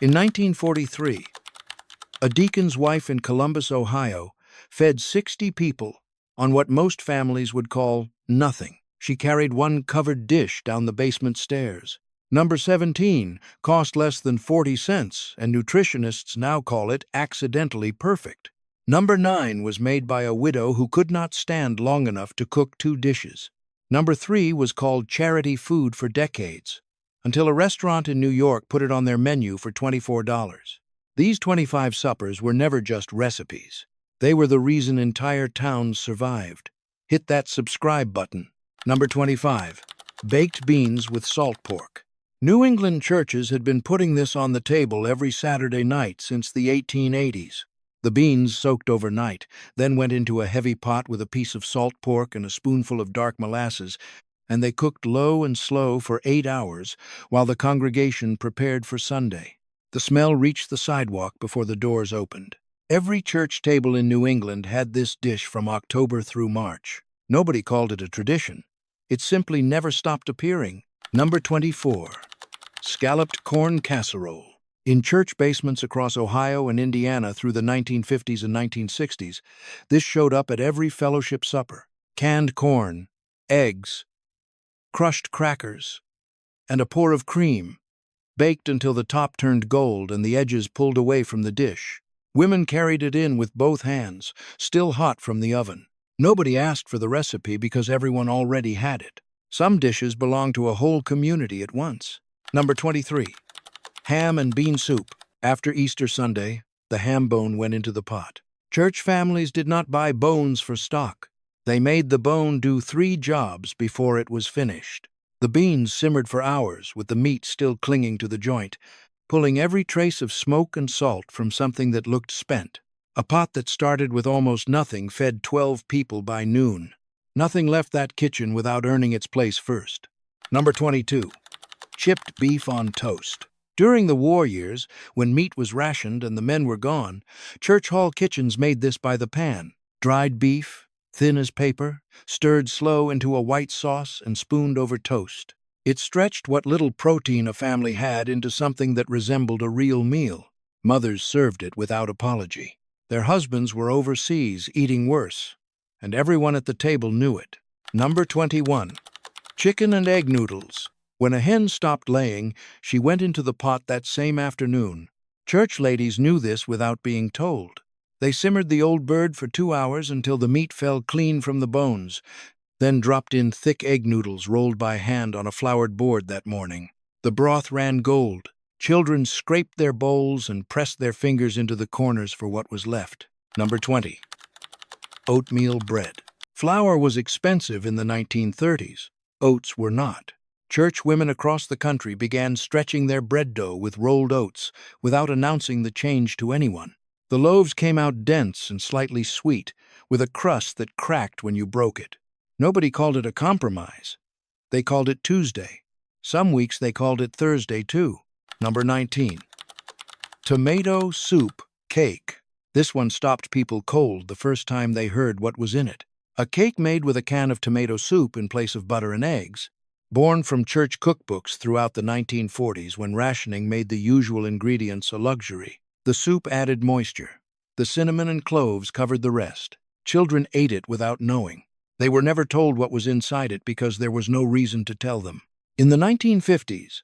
In 1943, a deacon's wife in Columbus, Ohio, fed 60 people on what most families would call nothing. She carried one covered dish down the basement stairs. Number 17 cost less than 40 cents, and nutritionists now call it accidentally perfect. Number 9 was made by a widow who could not stand long enough to cook 2 dishes. Number 3 was called charity food for decades, until a restaurant in New York put it on their menu for $24. These 25 suppers were never just recipes. They were the reason entire towns survived. Hit that subscribe button. Number 25. Baked beans with salt pork. New England churches had been putting this on the table every Saturday night since the 1880s. The beans soaked overnight, then went into a heavy pot with a piece of salt pork and a spoonful of dark molasses, and they cooked low and slow for 8 hours while the congregation prepared for Sunday. The smell reached the sidewalk before the doors opened. Every church table in New England had this dish from October through March. Nobody called it a tradition. It simply never stopped appearing. Number 24. Scalloped corn casserole. In church basements across Ohio and Indiana through the 1950s and 1960s, this showed up at every fellowship supper. Canned corn, eggs, crushed crackers, and a pour of cream, baked until the top turned gold and the edges pulled away from the dish. Women carried it in with both hands, still hot from the oven. Nobody asked for the recipe because everyone already had it. Some dishes belonged to a whole community at once. Number 23. Ham and bean soup. After Easter Sunday, the ham bone went into the pot. Church families did not buy bones for stock. They made the bone do 3 jobs before it was finished. The beans simmered for hours with the meat still clinging to the joint, pulling every trace of smoke and salt from something that looked spent. A pot that started with almost nothing fed 12 people by noon. Nothing left that kitchen without earning its place first. Number 22. Chipped beef on toast. During the war years, when meat was rationed and the men were gone, church hall kitchens made this by the pan. Dried beef, thin as paper, stirred slow into a white sauce and spooned over toast. It stretched what little protein a family had into something that resembled a real meal. Mothers served it without apology. Their husbands were overseas eating worse, and everyone at the table knew it. Number 21. Chicken and egg noodles. When a hen stopped laying, she went into the pot that same afternoon. Church ladies knew this without being told. They simmered the old bird for 2 hours until the meat fell clean from the bones, then dropped in thick egg noodles rolled by hand on a floured board that morning. The broth ran gold. Children scraped their bowls and pressed their fingers into the corners for what was left. Number 20. Oatmeal bread. Flour was expensive in the 1930s. Oats were not. Church women across the country began stretching their bread dough with rolled oats without announcing the change to anyone. The loaves came out dense and slightly sweet, with a crust that cracked when you broke it. Nobody called it a compromise. They called it Tuesday. Some weeks they called it Thursday, too. Number 19. Tomato soup cake. This one stopped people cold the first time they heard what was in it. A cake made with a can of tomato soup in place of butter and eggs. Born from church cookbooks throughout the 1940s when rationing made the usual ingredients a luxury. The soup added moisture. The cinnamon and cloves covered the rest. Children ate it without knowing. They were never told what was inside it because there was no reason to tell them. In the 1950s,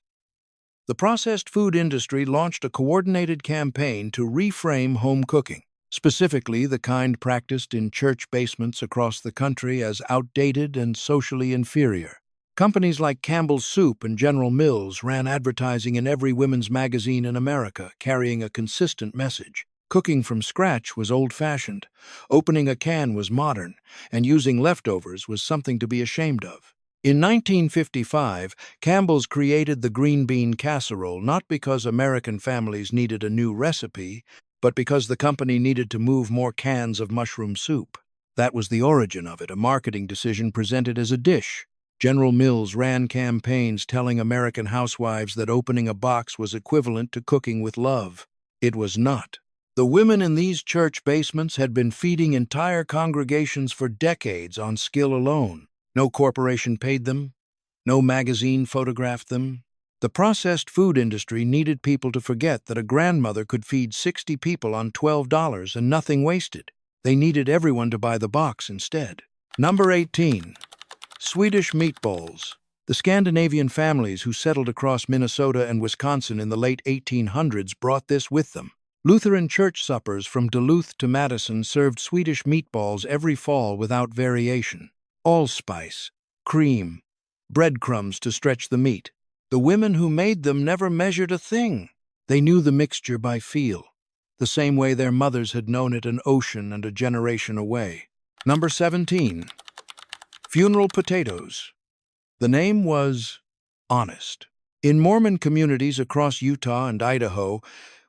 the processed food industry launched a coordinated campaign to reframe home cooking, specifically the kind practiced in church basements across the country as outdated and socially inferior. Companies like Campbell's Soup and General Mills ran advertising in every women's magazine in America, carrying a consistent message. Cooking from scratch was old-fashioned, opening a can was modern, and using leftovers was something to be ashamed of. In 1955, Campbell's created the green bean casserole not because American families needed a new recipe, but because the company needed to move more cans of mushroom soup. That was the origin of it, a marketing decision presented as a dish. General Mills ran campaigns telling American housewives that opening a box was equivalent to cooking with love. It was not. The women in these church basements had been feeding entire congregations for decades on skill alone. No corporation paid them. No magazine photographed them. The processed food industry needed people to forget that a grandmother could feed 60 people on $12 and nothing wasted. They needed everyone to buy the box instead. Number 18. Swedish meatballs. The Scandinavian families who settled across Minnesota and Wisconsin in the late 1800s brought this with them. Lutheran church suppers from Duluth to Madison served Swedish meatballs every fall without variation. Allspice, cream, breadcrumbs to stretch the meat. The women who made them never measured a thing. They knew the mixture by feel, the same way their mothers had known it an ocean and a generation away. Number 17. Funeral potatoes. The name was honest. In Mormon communities across Utah and Idaho,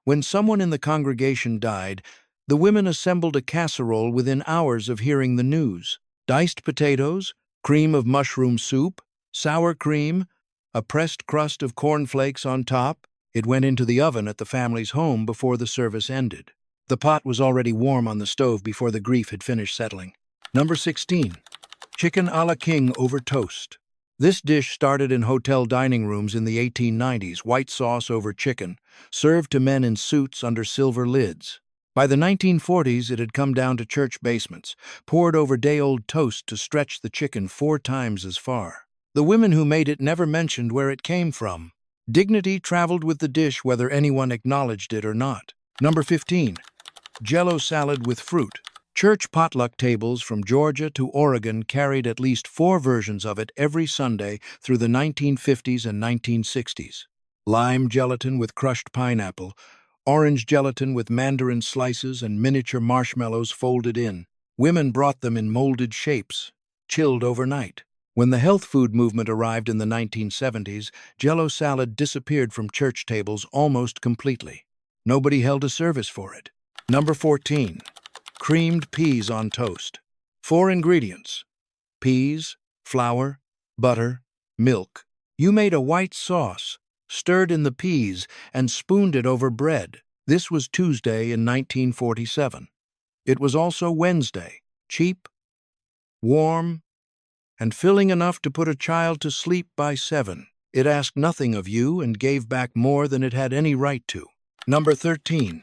when someone in the congregation died, the women assembled a casserole within hours of hearing the news. Diced potatoes, cream of mushroom soup, sour cream, a pressed crust of cornflakes on top. It went into the oven at the family's home before the service ended. The pot was already warm on the stove before the grief had finished settling. Number 16. Chicken a la king over toast. This dish started in hotel dining rooms in the 1890s, white sauce over chicken, served to men in suits under silver lids. By the 1940s, it had come down to church basements, poured over day-old toast to stretch the chicken 4 times as far. The women who made it never mentioned where it came from. Dignity traveled with the dish whether anyone acknowledged it or not. Number 15. Jell-O salad with fruit. Church potluck tables from Georgia to Oregon carried at least 4 versions of it every Sunday through the 1950s and 1960s. Lime gelatin with crushed pineapple, orange gelatin with mandarin slices and miniature marshmallows folded in. Women brought them in molded shapes, chilled overnight. When the health food movement arrived in the 1970s, Jell-O salad disappeared from church tables almost completely. Nobody held a service for it. Number 14. Creamed peas on toast. 4 ingredients: peas, flour, butter, milk. You made a white sauce, stirred in the peas, and spooned it over bread. This was Tuesday in 1947. It was also Wednesday, cheap, warm, and filling enough to put a child to sleep by 7. It asked nothing of you and gave back more than it had any right to. Number 13.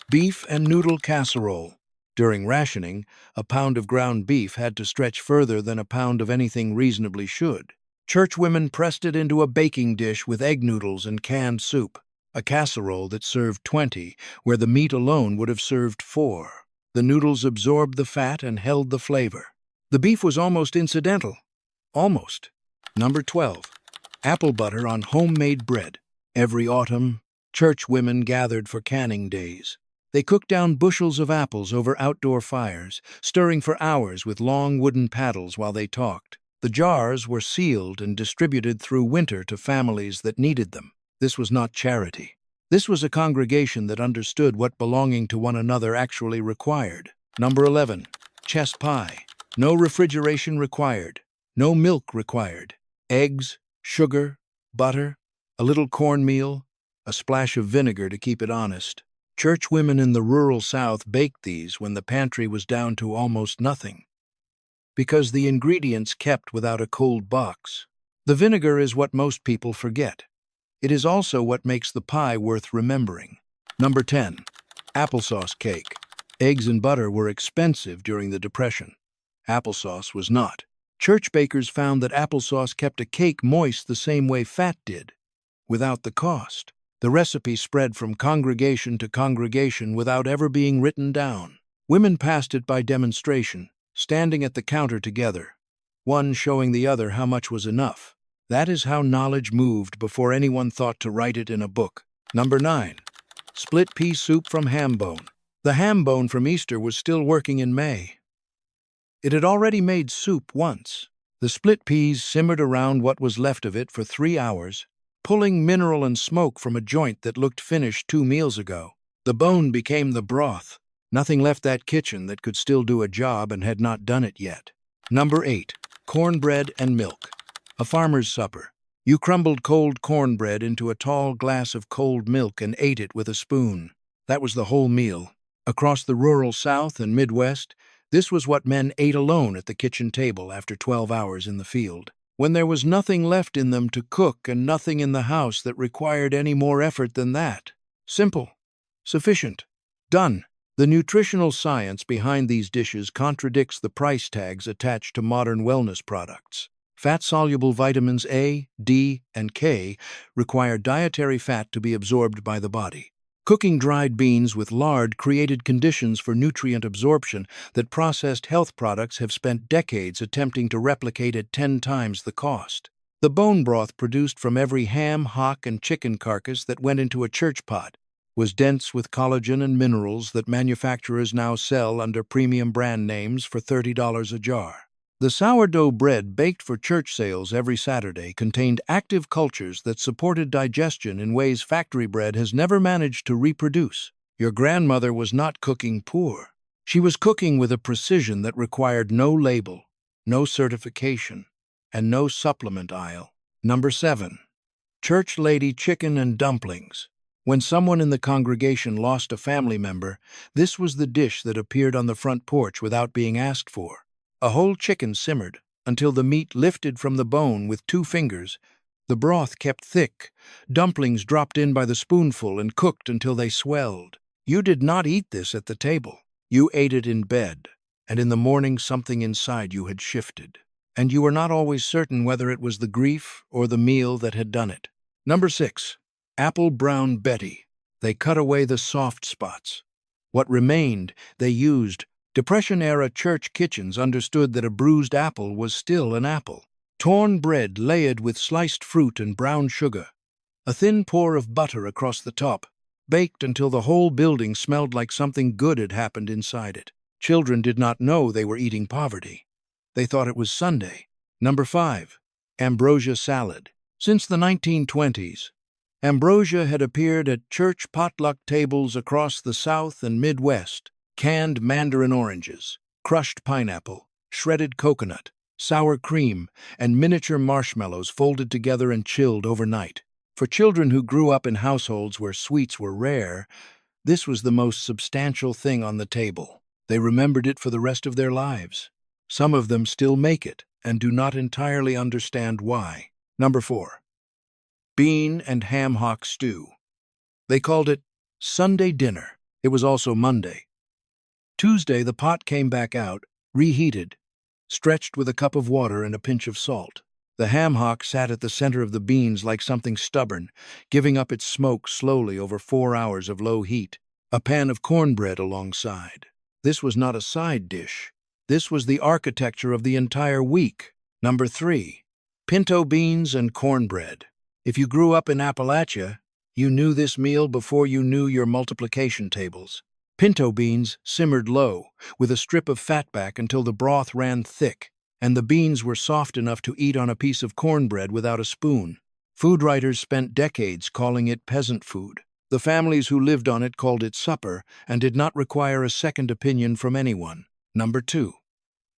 Beef and noodle casserole. During rationing, a pound of ground beef had to stretch further than a pound of anything reasonably should. Churchwomen pressed it into a baking dish with egg noodles and canned soup, a casserole that served 20, where the meat alone would have served 4. The noodles absorbed the fat and held the flavor. The beef was almost incidental. Almost. Number 12. Apple butter on homemade bread. Every autumn, churchwomen gathered for canning days. They cooked down bushels of apples over outdoor fires, stirring for hours with long wooden paddles while they talked. The jars were sealed and distributed through winter to families that needed them. This was not charity. This was a congregation that understood what belonging to one another actually required. Number 11. Chess pie. No refrigeration required. No milk required. Eggs, sugar, butter, a little cornmeal, a splash of vinegar to keep it honest. Churchwomen in the rural South baked these when the pantry was down to almost nothing, because the ingredients kept without a cold box. The vinegar is what most people forget. It is also what makes the pie worth remembering. Number 10. Applesauce cake. Eggs and butter were expensive during the Depression. Applesauce was not. Church bakers found that applesauce kept a cake moist the same way fat did, without the cost. The recipe spread from congregation to congregation without ever being written down. Women passed it by demonstration, standing at the counter together, one showing the other how much was enough. That is how knowledge moved before anyone thought to write it in a book. Number 9. Split pea soup from ham bone. The ham bone from Easter was still working in May. It had already made soup once. The split peas simmered around what was left of it for 3 hours, pulling mineral and smoke from a joint that looked finished 2 meals ago. The bone became the broth. Nothing left that kitchen that could still do a job and had not done it yet. Number 8. Cornbread and milk. A farmer's supper. You crumbled cold cornbread into a tall glass of cold milk and ate it with a spoon. That was the whole meal. Across the rural South and Midwest, this was what men ate alone at the kitchen table after 12 hours in the field. when there was nothing left in them to cook and nothing in the house that required any more effort than that. Simple. Sufficient. Done. The nutritional science behind these dishes contradicts the price tags attached to modern wellness products. Fat-soluble vitamins A, D, and K require dietary fat to be absorbed by the body. Cooking dried beans with lard created conditions for nutrient absorption that processed health products have spent decades attempting to replicate at 10 times the cost. The bone broth produced from every ham, hock, and chicken carcass that went into a church pot was dense with collagen and minerals that manufacturers now sell under premium brand names for $30 a jar. The sourdough bread baked for church sales every Saturday contained active cultures that supported digestion in ways factory bread has never managed to reproduce. Your grandmother was not cooking poor. She was cooking with a precision that required no label, no certification, and no supplement aisle. Number 7. Church lady chicken and dumplings. When someone in the congregation lost a family member, this was the dish that appeared on the front porch without being asked for. A whole chicken simmered until the meat lifted from the bone with 2 fingers. The broth kept thick. Dumplings dropped in by the spoonful and cooked until they swelled. You did not eat this at the table. You ate it in bed, and in the morning something inside you had shifted, and you were not always certain whether it was the grief or the meal that had done it. Number 6. Apple Brown Betty. They cut away the soft spots. What remained, they used. Depression-era church kitchens understood that a bruised apple was still an apple. Torn bread layered with sliced fruit and brown sugar. A thin pour of butter across the top, baked until the whole building smelled like something good had happened inside it. Children did not know they were eating poverty. They thought it was Sunday. Number 5. Ambrosia salad. Since the 1920s, ambrosia had appeared at church potluck tables across the South and Midwest. Canned mandarin oranges, crushed pineapple, shredded coconut, sour cream, and miniature marshmallows folded together and chilled overnight. For children who grew up in households where sweets were rare, this was the most substantial thing on the table. They remembered it for the rest of their lives. Some of them still make it and do not entirely understand why. Number 4. Bean and ham hock stew. They called it Sunday dinner. It was also Monday. Tuesday, the pot came back out, reheated, stretched with a cup of water and a pinch of salt. The ham hock sat at the center of the beans like something stubborn, giving up its smoke slowly over 4 hours of low heat. A pan of cornbread alongside. This was not a side dish. This was the architecture of the entire week. Number 3. Pinto beans and cornbread. If you grew up in Appalachia, you knew this meal before you knew your multiplication tables. Pinto beans simmered low, with a strip of fatback until the broth ran thick, and the beans were soft enough to eat on a piece of cornbread without a spoon. Food writers spent decades calling it peasant food. The families who lived on it called it supper and did not require a second opinion from anyone. Number 2.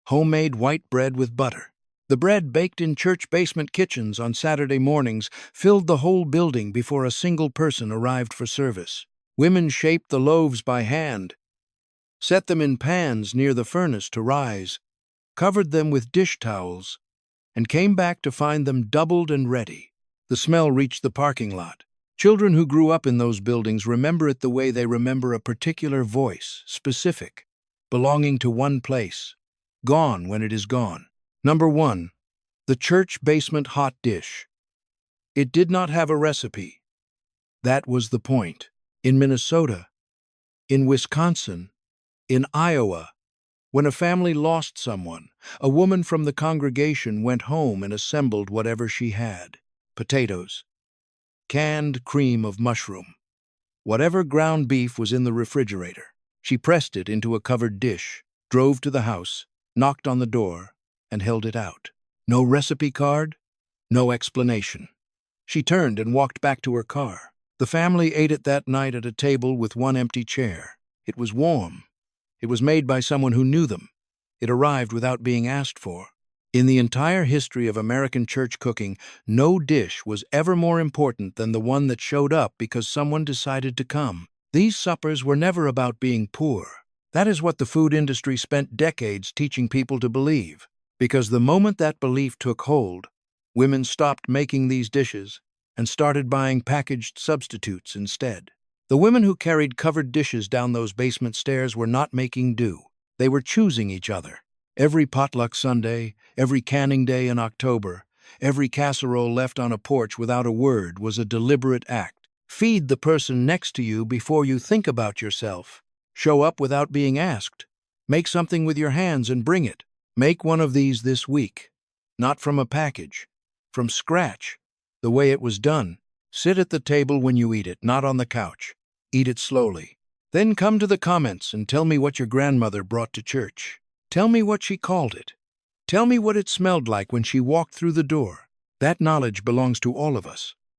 Homemade white bread with butter. The bread baked in church basement kitchens on Saturday mornings filled the whole building before a single person arrived for service. Women shaped the loaves by hand, set them in pans near the furnace to rise, covered them with dish towels, and came back to find them doubled and ready. The smell reached the parking lot. Children who grew up in those buildings remember it the way they remember a particular voice, specific, belonging to one place, gone when it is gone. Number 1. The church basement hot dish. It did not have a recipe. That was the point. In Minnesota, in Wisconsin, in Iowa, when a family lost someone, a woman from the congregation went home and assembled whatever she had. Potatoes, canned cream of mushroom, whatever ground beef was in the refrigerator. She pressed it into a covered dish, drove to the house, knocked on the door, and held it out. No recipe card, no explanation. She turned and walked back to her car. The family ate it that night at a table with one empty chair. It was warm. It was made by someone who knew them. It arrived without being asked for. In the entire history of American church cooking, no dish was ever more important than the one that showed up because someone decided to come. These suppers were never about being poor. That is what the food industry spent decades teaching people to believe. Because the moment that belief took hold, Women stopped making these dishes and started buying packaged substitutes instead. The women who carried covered dishes down those basement stairs were not making do. They were choosing each other. Every potluck Sunday, every canning day in October, every casserole left on a porch without a word was a deliberate act. Feed the person next to you before you think about yourself. Show up without being asked. Make something with your hands and bring it. Make one of these this week. Not from a package. From scratch. The way it was done. Sit at the table when you eat it, not on the couch. Eat it slowly. Then come to the comments and tell me what your grandmother brought to church. Tell me what she called it. Tell me what it smelled like when she walked through the door. That knowledge belongs to all of us.